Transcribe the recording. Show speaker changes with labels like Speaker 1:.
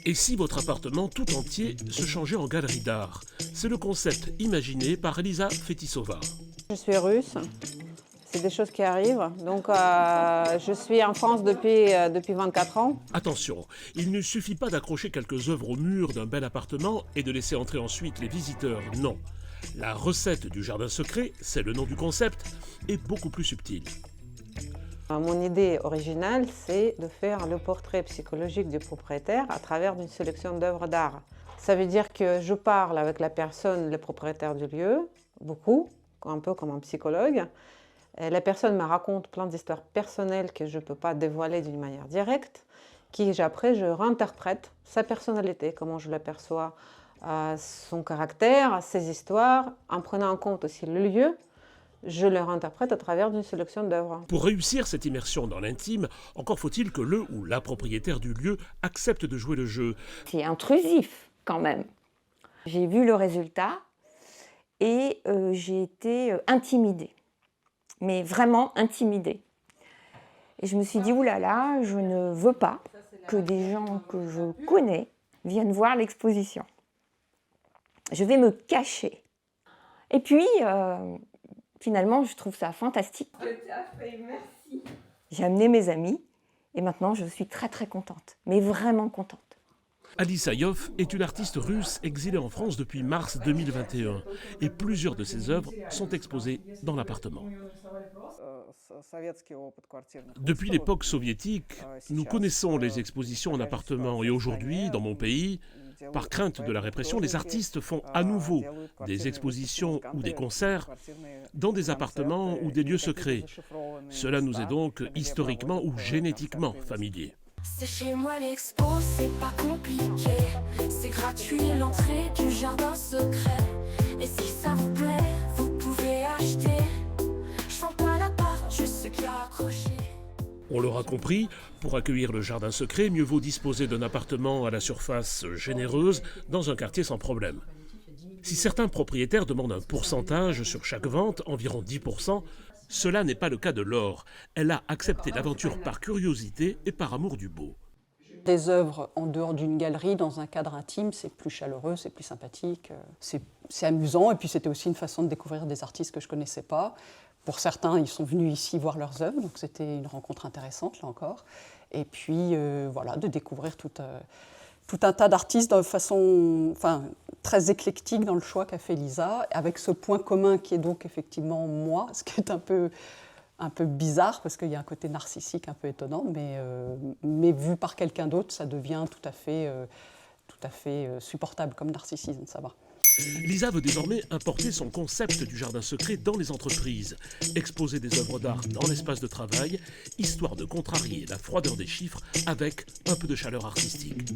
Speaker 1: Et si votre appartement tout entier se changeait en galerie d'art? C'est le concept imaginé par Elisa Fetisova.
Speaker 2: Je suis russe, c'est des choses qui arrivent. Donc je suis en France depuis 24 ans.
Speaker 1: Attention, il ne suffit pas d'accrocher quelques œuvres au mur d'un bel appartement et de laisser entrer ensuite les visiteurs, non. La recette du jardin secret, c'est le nom du concept, est beaucoup plus subtile.
Speaker 2: Mon idée originale, c'est de faire le portrait psychologique du propriétaire à travers une sélection d'œuvres d'art. Ça veut dire que je parle avec la personne, le propriétaire du lieu, beaucoup, un peu comme un psychologue. Et la personne me raconte plein d'histoires personnelles que je ne peux pas dévoiler d'une manière directe, après je réinterprète sa personnalité, comment je l'aperçois, son caractère, ses histoires, en prenant en compte aussi le lieu. Je le réinterprète à travers d'une sélection d'œuvres.
Speaker 1: Pour réussir cette immersion dans l'intime, encore faut-il que le ou la propriétaire du lieu accepte de jouer le jeu.
Speaker 3: C'est intrusif quand même. J'ai vu le résultat et j'ai été intimidée, mais vraiment intimidée. Et je me suis dit, oulala, je ne veux pas que des gens que je connais viennent voir l'exposition. Je vais me cacher. Et puis, finalement, je trouve ça fantastique. Merci. J'ai amené mes amis et maintenant, je suis très très contente, mais vraiment contente.
Speaker 1: Alissa Yov est une artiste russe exilée en France depuis mars 2021 et plusieurs de ses œuvres sont exposées dans l'appartement. Depuis l'époque soviétique, nous connaissons les expositions en appartement et aujourd'hui, dans mon pays, par crainte de la répression, les artistes font à nouveau des expositions ou des concerts dans des appartements ou des lieux secrets. Cela nous est donc historiquement ou génétiquement familier.
Speaker 4: C'est chez moi l'expo, c'est pas compliqué. C'est gratuit l'entrée du jardin secret. Et si ça vous plaît, vous pouvez acheter. Je sens pas la part, juste ce qu'il y a accroché.
Speaker 1: On l'aura compris, pour accueillir le jardin secret, mieux vaut disposer d'un appartement à la surface généreuse dans un quartier sans problème. Si certains propriétaires demandent un pourcentage sur chaque vente, environ 10%, cela n'est pas le cas de Laure. Elle a accepté l'aventure par curiosité et par amour du beau.
Speaker 5: Des œuvres en dehors d'une galerie, dans un cadre intime, c'est plus chaleureux, c'est plus sympathique, c'est amusant. Et puis c'était aussi une façon de découvrir des artistes que je ne connaissais pas. Pour certains, ils sont venus ici voir leurs œuvres, donc c'était une rencontre intéressante, là encore. Et puis voilà, de découvrir tout un tas d'artistes de façon très éclectique dans le choix qu'a fait Lisa, avec ce point commun qui est donc effectivement moi, ce qui est un peu bizarre parce qu'il y a un côté narcissique un peu étonnant, mais vu par quelqu'un d'autre, ça devient tout à fait supportable comme narcissisme, ça va.
Speaker 1: Lisa veut désormais importer son concept du jardin secret dans les entreprises, exposer des œuvres d'art dans l'espace de travail, histoire de contrarier la froideur des chiffres avec un peu de chaleur artistique.